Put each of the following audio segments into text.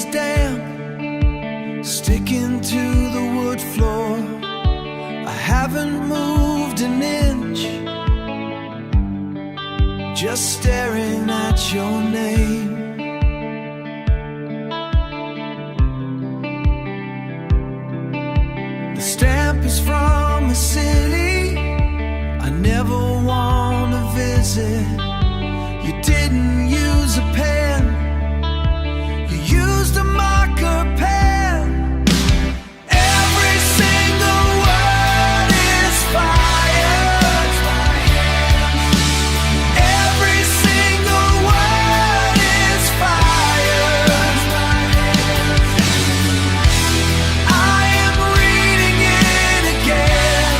is damp, sticking to the wood floor. I haven't moved an inch, just staring at your name. The stamp is from a city I never want to visit. You didn't use a pen, you used a marker pen. Every single word is fire. Every single word is fire. I am reading it again.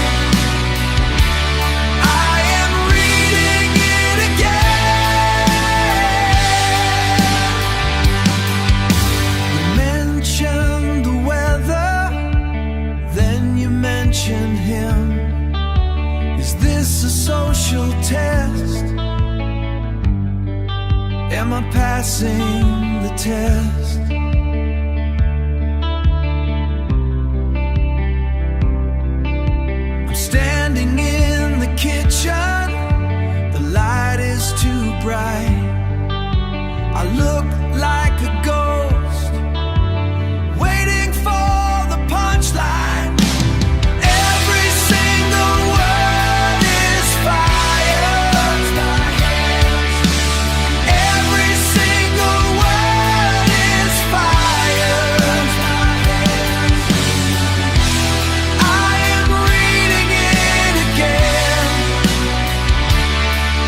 I am reading it again. You mentioned the weather, then you mentioned him. Is this a social test? Am I passing the test? I'm standing in the kitchen, the light is too bright. I look like a ghost, waiting for the punchline. Every single word is fire. Every single word is fire. I am reading it again.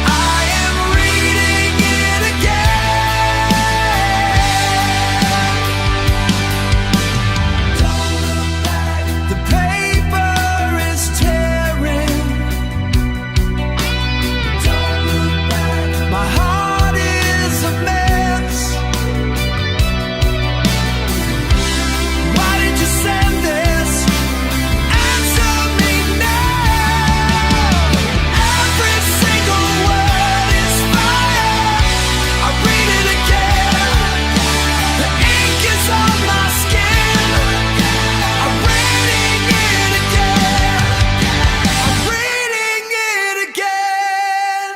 I am reading it again. Don't look back. The paper is tearing. Don't look back. My heart is a mess. Why did you send this? Answer me now. Every single word is fire. I read it again. The ink is on my skin. I'm reading it again. I'm reading it again.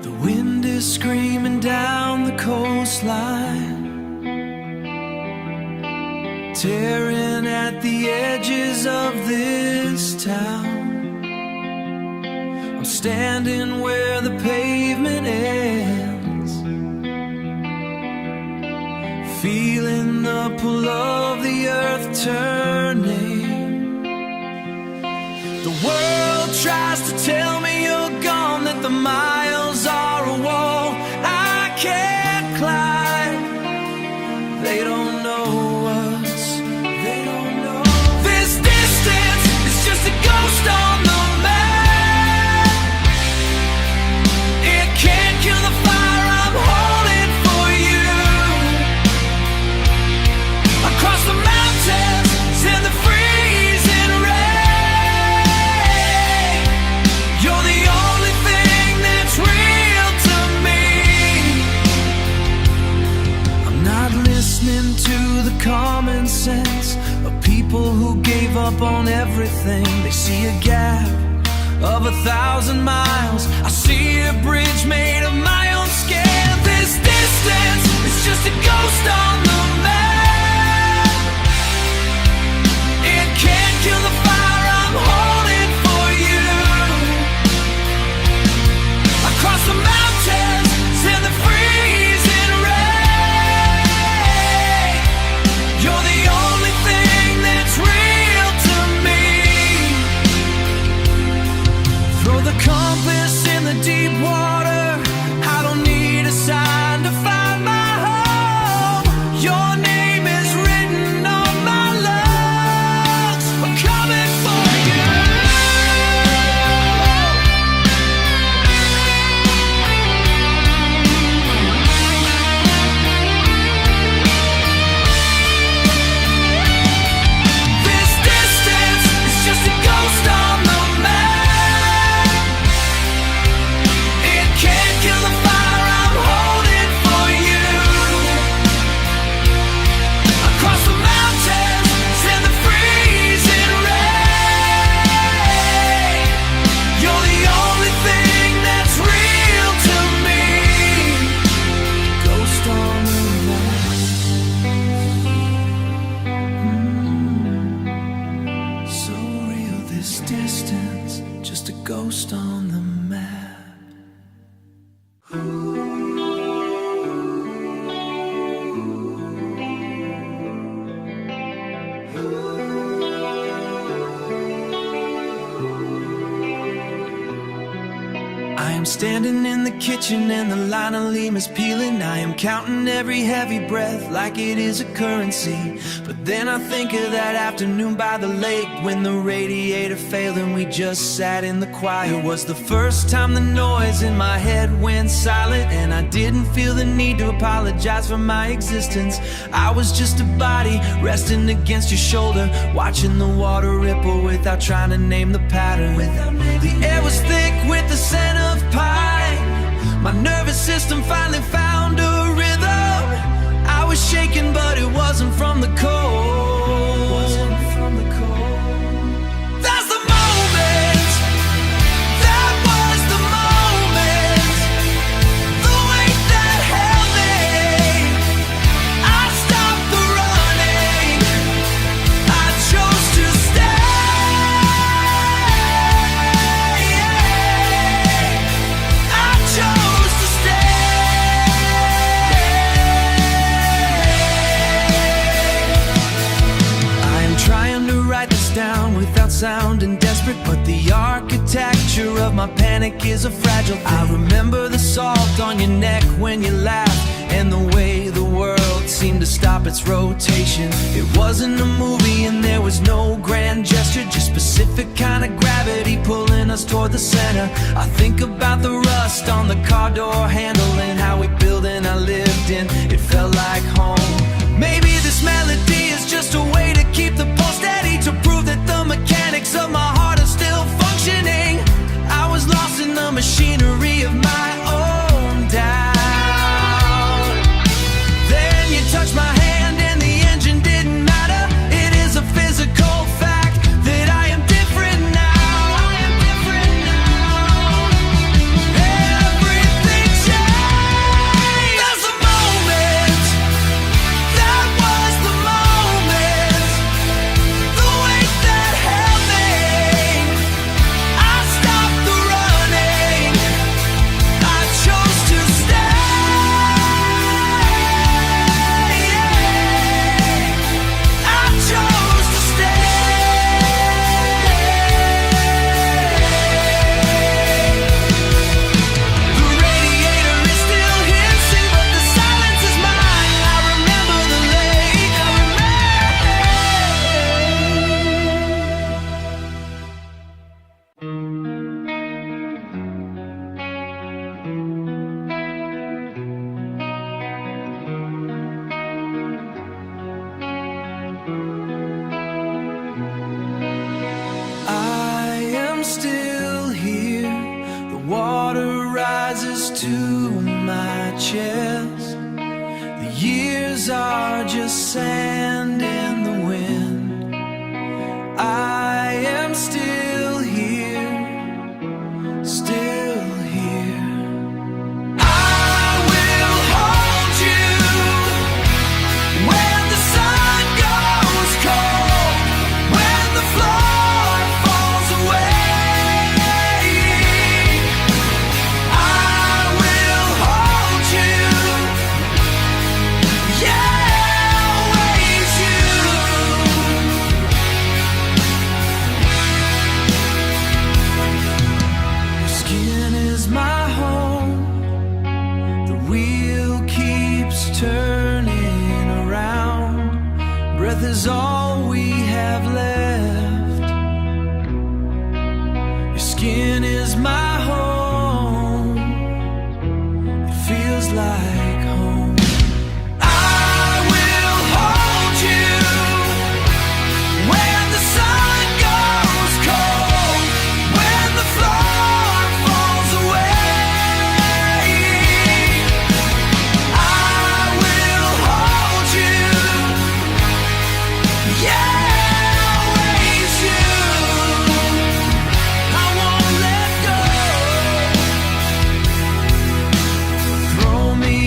The wind is screaming down the coastline, tearing at the edges of this town. I'm standing where the pavement ends, feeling the pull of the earth turning. The world tries to tell me you're gone, that the miles are a wall I can't climb. They don't know us. They don't know. This distance is just a ghost on the map. It can't kill the fire I'm holding for you. Across the mountains in the freezing rain, you're the only thing that's real to me. I'm not listening to the common sense of people who gave up on everything. They see a gap of 1,000 miles. I see a bridge made of my own skin. This distance is just a ghost on the map. It can't kill the fire I'm holding for you. Across the mountains in the freezing rain, you're the only thing that's real to me. Throw the compass in the deep water. I don't need a sign to find my home. I am standing in the kitchen and the linoleum is peeling. I am counting every heavy breath like it is a currency. But then I think of that afternoon by the lake when the radiator failed and we just sat in the quiet. It was the first time the noise in my head went silent, and I didn't feel the need to apologize for my existence. I was just a body resting against your shoulder, watching the water ripple without trying to name the pattern. The air was thick with the scent of pine. My nervous system finally found a rhythm. I was shaking, but it wasn't from the cold. That's the moment. That was the moment. The weight that held me. I stopped the running. I chose to stay. I chose to stay. I am trying to write this down without sounding desperate, but the architecture of my panic is a fragile thing. I remember the salt on your neck when you laughed, and the way the world seemed to stop its rotation. It wasn't a movie and there was no grand gesture, just specific kind of gravity pulling us toward the center. I think about the rust on the car door handle and how we built and I lived in. It felt like home. Maybe this melody is just a way to keep the pulse steady, to prove that the mechanics of my heart are still functioning. I was lost in the machinery of my own doubt. Then you touched my hand and the engine didn't matter. It is a physical fact that I am different now. I am different now. Everything changed. That's the moment. That was the moment. The weight that held me. I stopped the running. I chose to stay. I chose to stay. The radiator is still hissing, but the silence is mine. I remember the lake. I am still here. The water rises to my chest. The years are just sand in the wind. I am still here, still here. I will hold you when the sun goes cold, when the floor falls away. I will hold you, yeah, always you. Your skin is my home. The wheel keeps turning around. Breath is all we have left. Your skin is my home. It feels like home. I will hold you when the sun goes cold, when the floor falls away. I will hold you, yeah, always you. I won't let go. Throw me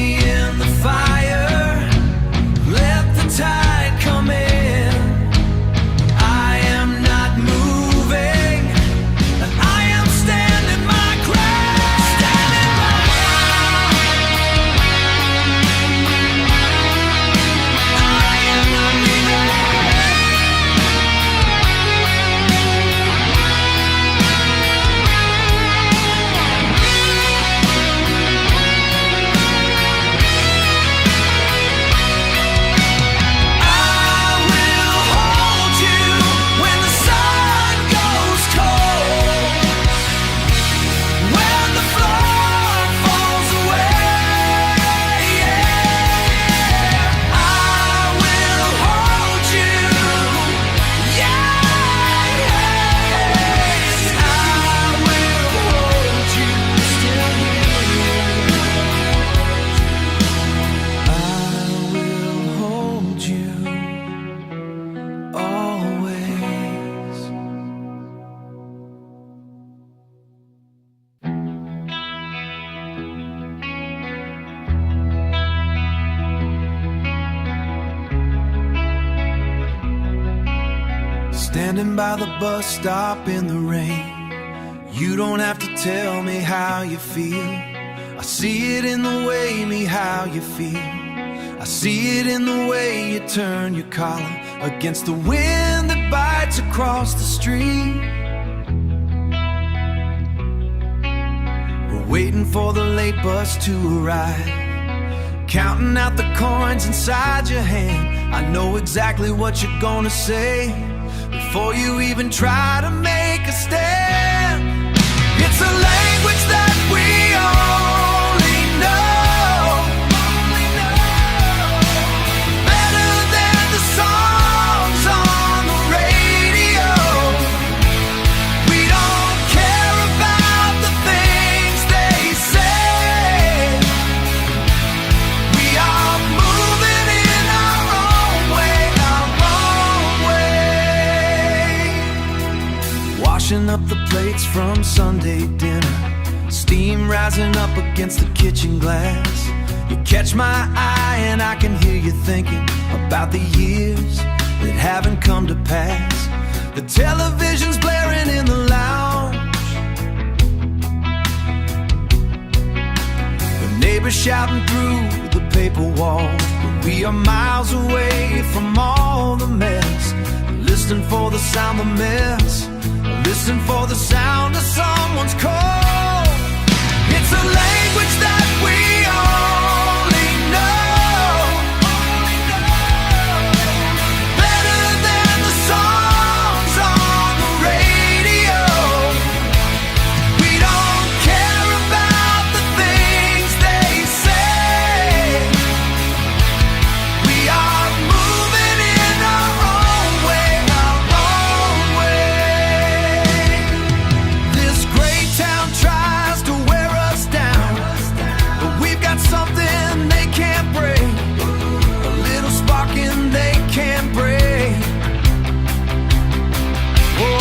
standing by the bus stop in the rain. You don't have to tell me how you feel. I see it in the way me how you feel. I see it in the way you turn your collar against the wind that bites across the street. We're waiting for the late bus to arrive, counting out the coins inside your hand. I know exactly what you're gonna say before you even try to make a stand. It's a language that we only know, better than the songs on the radio. We don't care about the things they say. We are moving in our own way, our own way. Washing up the plates from Sunday dinner, steam rising up against the kitchen glass. You catch my eye and I can hear you thinking about the years that haven't come to pass. The television's blaring in the lounge, the neighbors shouting through the paper wall. But we are miles away from all the mess, listening for the sound of mess, listen for the sound of someone's call. It's a language that we only know, better than the songs on the radio. We don't care about the things they say. We are moving in our own way, our own way. This great town tries to wear us down, but we've got something they can't break, a little spark in they can't break. Oh,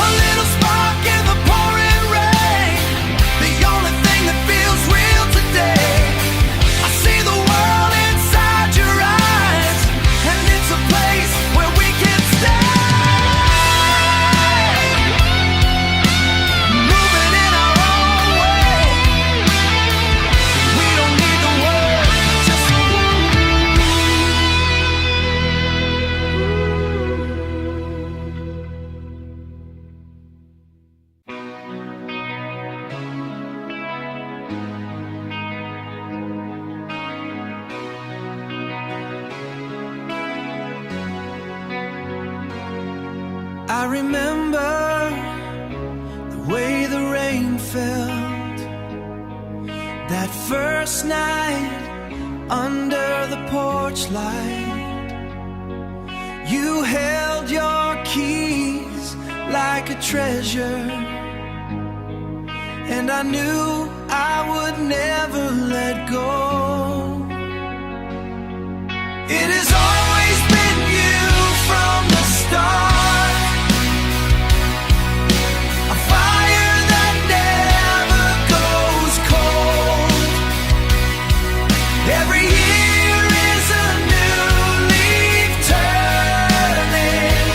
a little spark in the pouring rain, the only thing that feels real today. I see the world inside your eyes, and it's a place where we can stay, moving in our own way. We don't need the words, just the I remember the way the rain felt that first night under the porch light. You held your keys like a treasure, and I knew I would never let go. It has always been you from the start, a fire that never goes cold. Every year is a new leaf turning.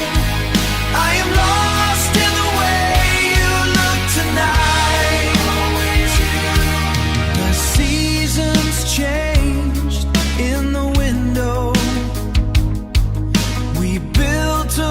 I am lost in the way you look tonight. The seasons changed in the window. We built a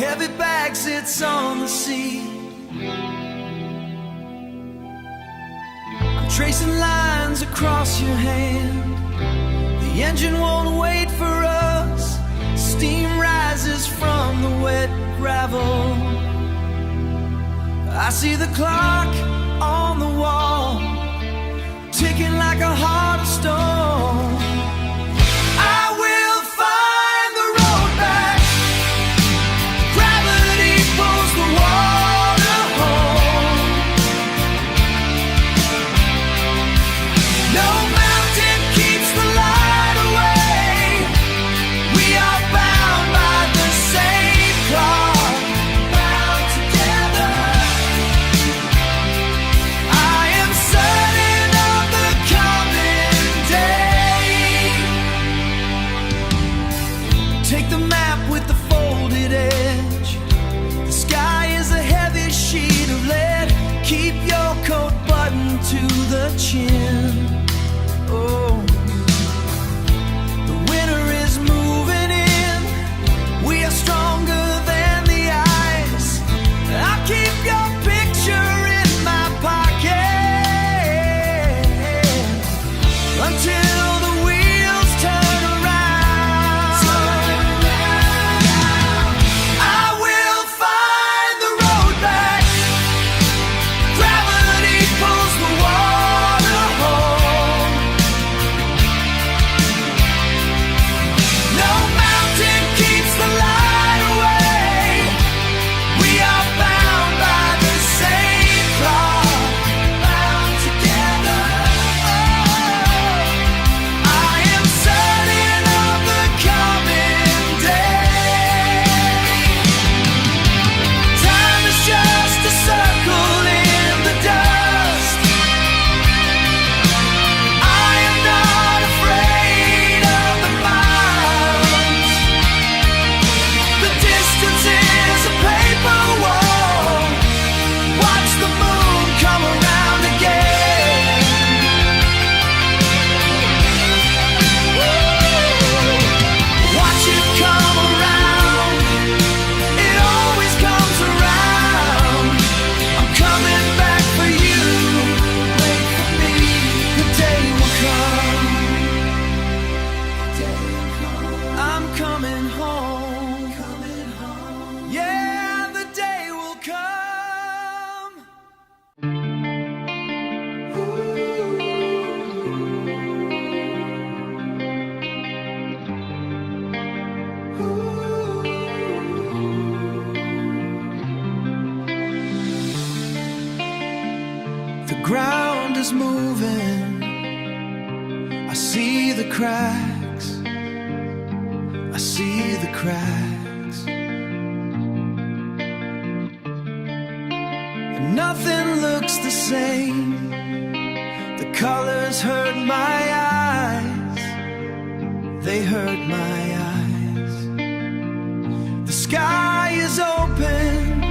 heavy bag sits on the seat. I'm tracing lines across your hand. The engine won't wait for us. Steam rises from the wet gravel. I see the clock on the wall, ticking like a heart of stone. I will find the road back. Gravity pulls the water home. No mountain keeps the light away. We are bound by the same clock, bound together. I am certain of the coming day. Take the map with the folded edge. The sky is a heavy sheet of lead. Keep your coat buttoned to the chin. Oh, the winter is moving in. We are stronger than the ice. I'll keep your picture in my pocket until the wheels turn around. I will find the road back. Gravity pulls the water home. No mountain keeps the light away. We are bound by the same clock, bound together. I am certain of the coming day. Time is just a circle in the dust. I am not afraid of the miles. The distance is a paper wall. Watch the moon come around again. Watch it come around. It always comes around. I'm coming back for you. Wait for me. The day will come. I'm coming home. Yeah, the day will come. The ground is moving. I see the cracks. I see the cracks. And nothing looks the same. The colors hurt my eyes. They hurt my eyes. The sky is open.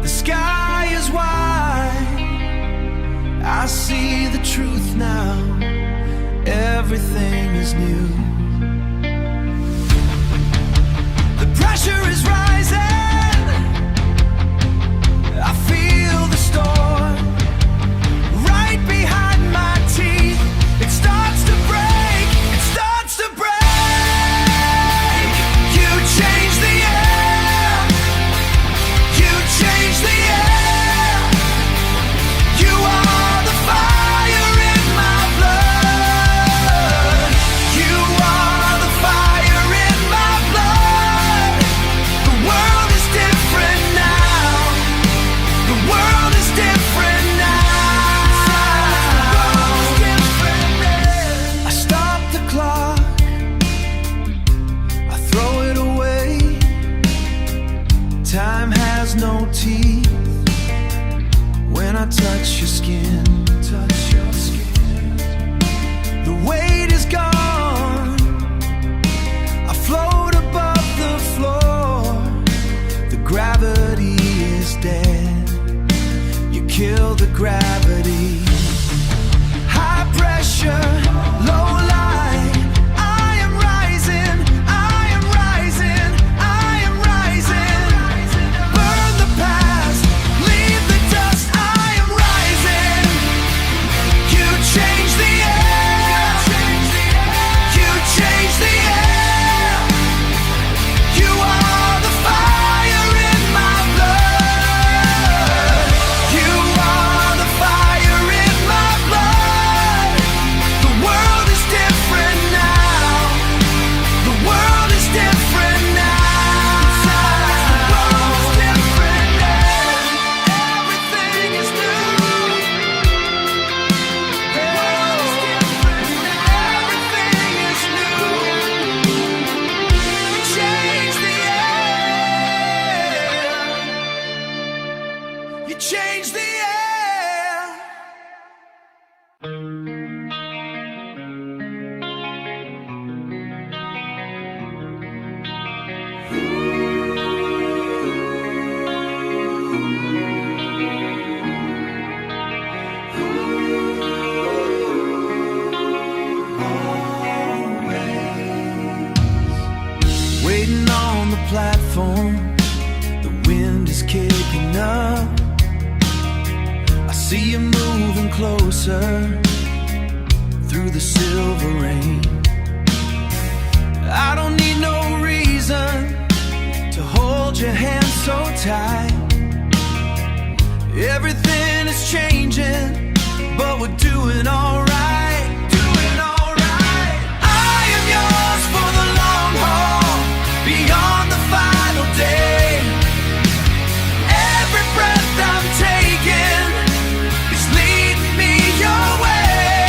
The sky is wide. I see the truth now. Everything is new. The pressure is rising. I feel the storm right behind my teeth. It starts to break. It starts to break. You change the air. You change the air. You are the fire in my blood. You are the fire in my blood. The world is different now. The world is different now. I stop the clock. I throw it away. Time has no teeth. When I touch your skin, the weight is gone. I float above the floor. The gravity is dead. You kill the gravity. High pressure, low light. I am rising. I am rising. I am rising. change the air. Waiting on the platform, the wind is kicking up. I see you moving closer through the silver rain. I don't need no reason to hold your hand so tight. Everything is changing, but we're doing alright. Doing alright. I am yours for the long haul, beyond the final day. Every breath I'm taking is leading me your way.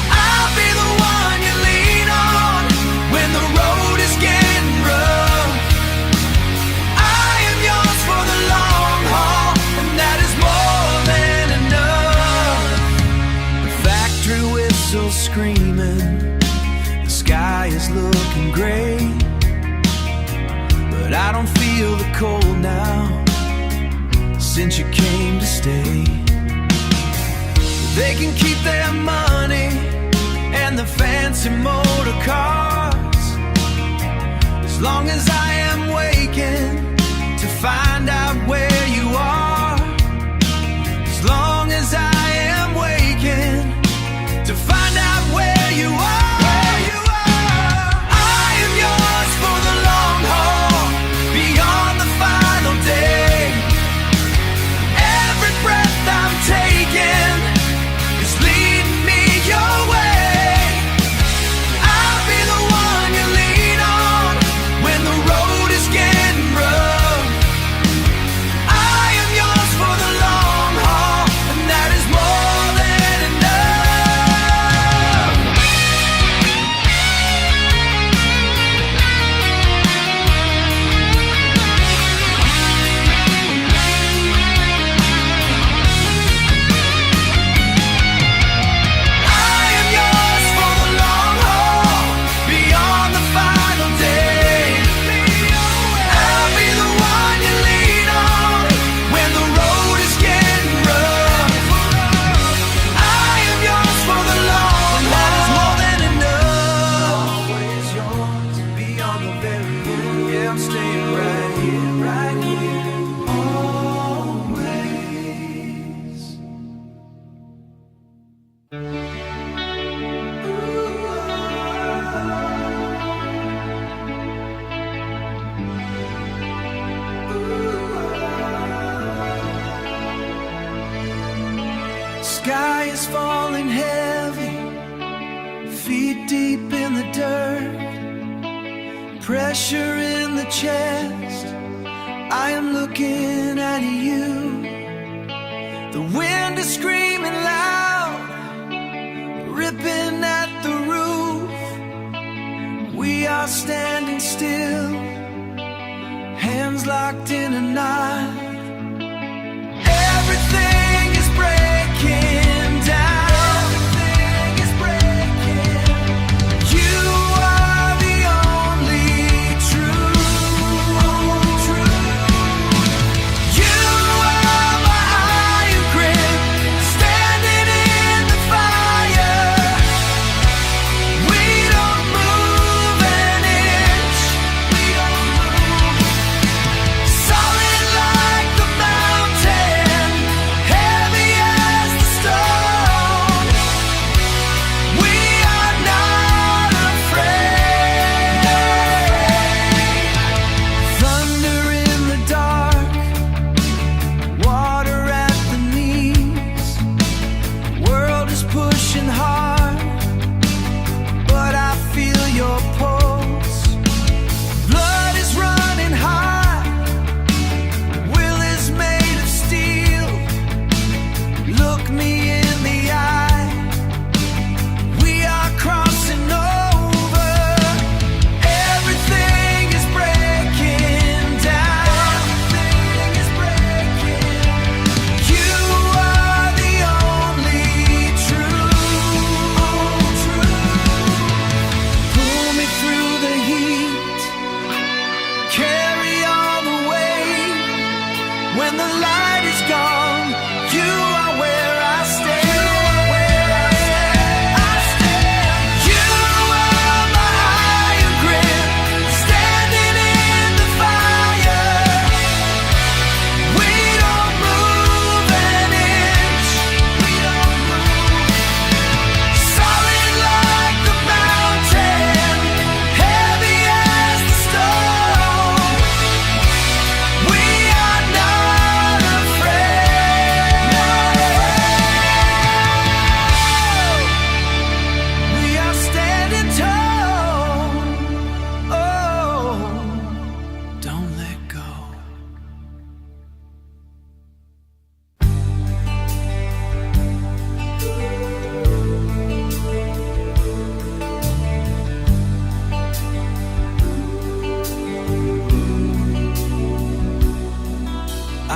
I'll be the one you lean on when the road is getting rough. I am yours for the long haul, and that is more than enough. The factory whistle's screaming, the sky is looking gray, but I don't feel the cold now since you came to stay. They can keep their money and the fancy motor cars, as long as I am waking to find out where you are. As long as I am waking to find out where you are. I am yours for the long haul, beyond the final day. Every breath I'm taking is leading me your way. I'll be the one you lean on when the road is getting rough. I am yours for the long haul, and that is more than enough. I am yours for the long haul, beyond the final day. I'll be the one you lean on when the road is getting rough. I am yours for the long haul, that is more than enough. Always yours, beyond the very end. Yeah, I'm staying right here, right here, always. Sky is falling heavy, feet deep in the dirt, pressure in the chest. I am looking at you. The wind is screaming loud, ripping at the roof. We are standing still, hands locked in a knot. Everything is breaking down. Everything is breaking. You are the only truth. You are my iron grip, standing in the fire. We don't move an inch. We don't move. Solid light.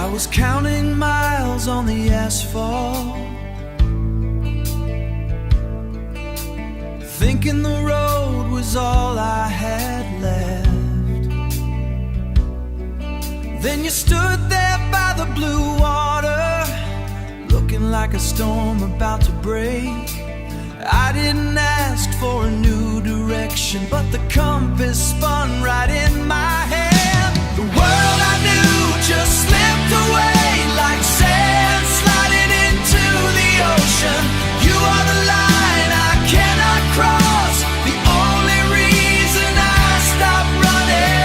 I was counting miles on the asphalt, thinking the road was all I had left. Then you stood there by the blue water, looking like a storm about to break. I didn't ask for a new direction, but the compass spun right in my hand. The world I knew just slipped away like sand sliding into the ocean. You are the line I cannot cross, the only reason I stopped running.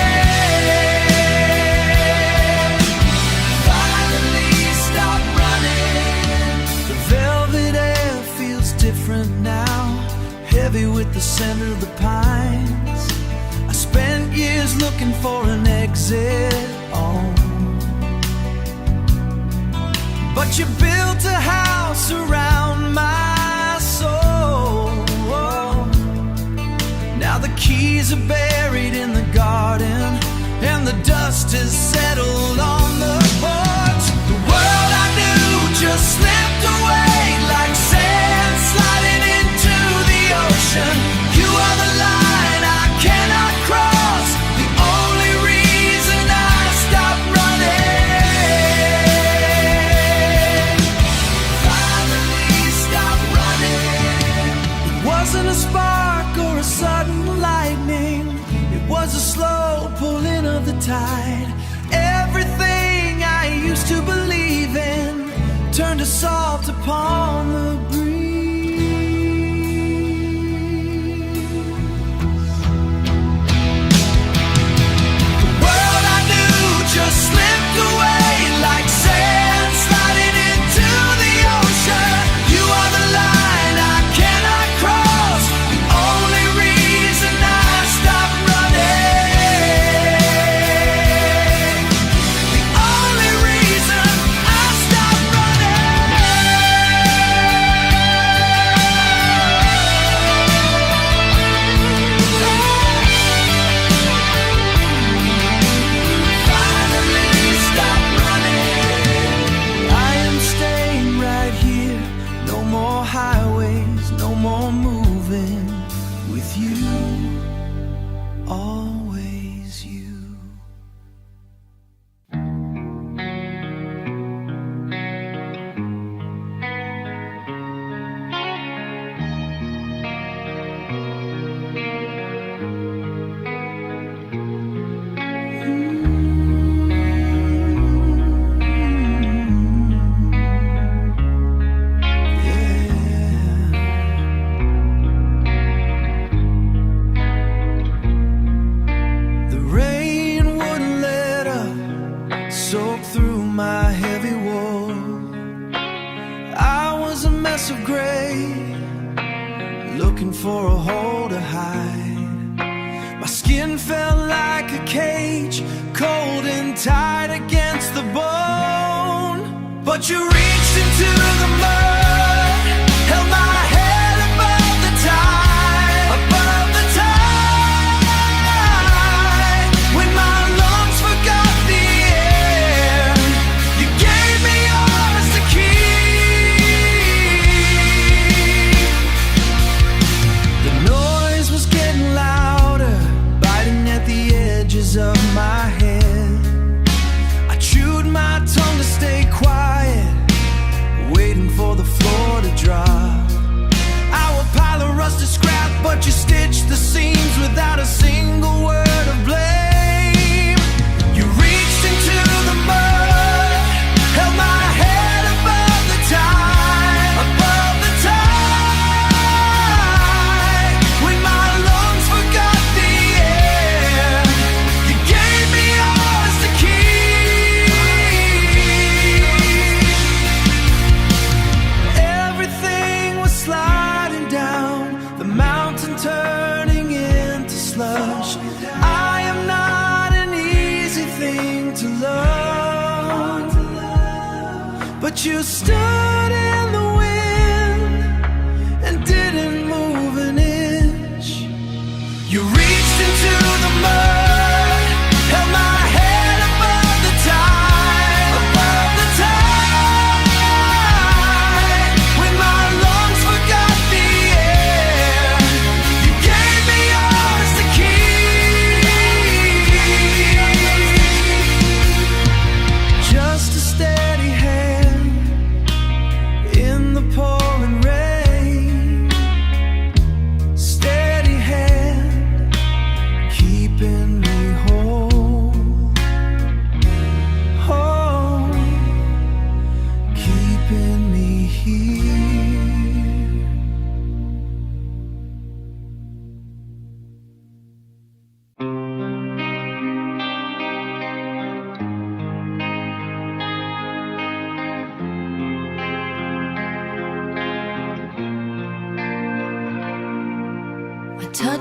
Finally stopped running. The velvet air feels different now, heavy with the scent of the pines. I spent years looking for an exit on, but you built a house around my soul. Now the keys are buried in the garden, and the dust has settled on the porch. The world I knew just slipped away like sand sliding into the ocean. You are the line I cannot cross, the only reason I stopped running. Finally stopped running. It wasn't a spark or a sudden lightning, it was a slow pulling of the tide. Everything I used to believe in turned to salt upon the breeze. The world I knew just slipped away like sand sliding into the ocean. You are the line I cannot cross, the only reason I stopped running. The only reason I stopped Finally stopped running. I am staying right here, no more highways, no more moving. With you, always you. The rain wouldn't let up, soak through my heavy wool. I was a mess of gray, looking for a hole to hide. My skin felt like a cage, cold and tight against the bone. But you reached into the mud, held my head above the tide, above the tide. When my lungs forgot the air, you gave me yours to keep. The noise was getting louder, biting at the edges of my head. I chewed my tongue to stay quiet, waiting for the floor to drop. Our pile of rusted scrap, but you stitched the seams without a single word of blame. You reached into the mud, held my head above the tide, above the tide. When my lungs forgot the air, you gave me yours to keep. Everything was sliding down, the mountain turning into slush. I am not an easy thing to love, but you stood in the wind and didn't move an inch. You reached into the mud, held my head above the tide, above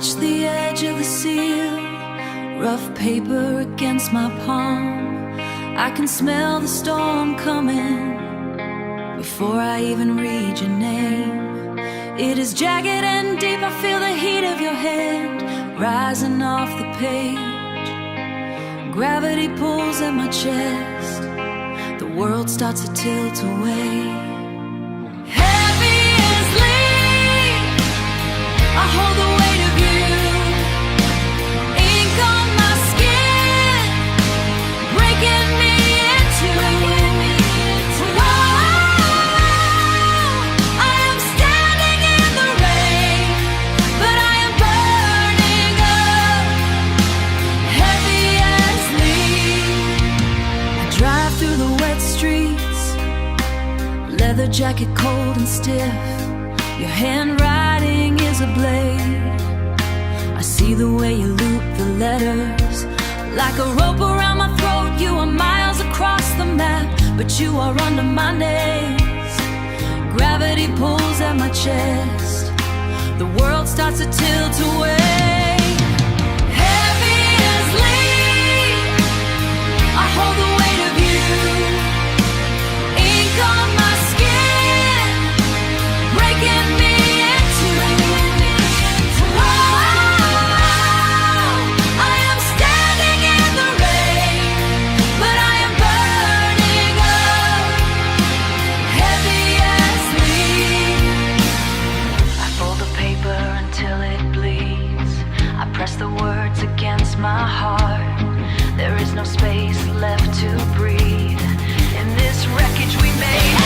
touch the edge of the seal, rough paper against my palm. I can smell the storm coming before I even read your name. It is jagged and deep, I feel the heat of your hand rising off the page. Gravity pulls at my chest, the world starts to tilt away. I hold the weight of you, ink on my skin, breaking me into. I am standing in the rain, but I am burning up, heavy as lead. I drive through the wet streets, leather jacket cold and stiff. Your handwriting is a blade. I see the way you loop the letters like a rope around my throat. You are miles across the map, but you are under my nails. Gravity pulls at my chest, the world starts to tilt away. Heavy as lead, I hold the weight of you, ink on my skin, breaking me into. I am standing in the rain, but I am burning up, heavy as lead. I fold the paper until it bleeds. I press the words against my heart. There is no space left to breathe in this wreckage we made.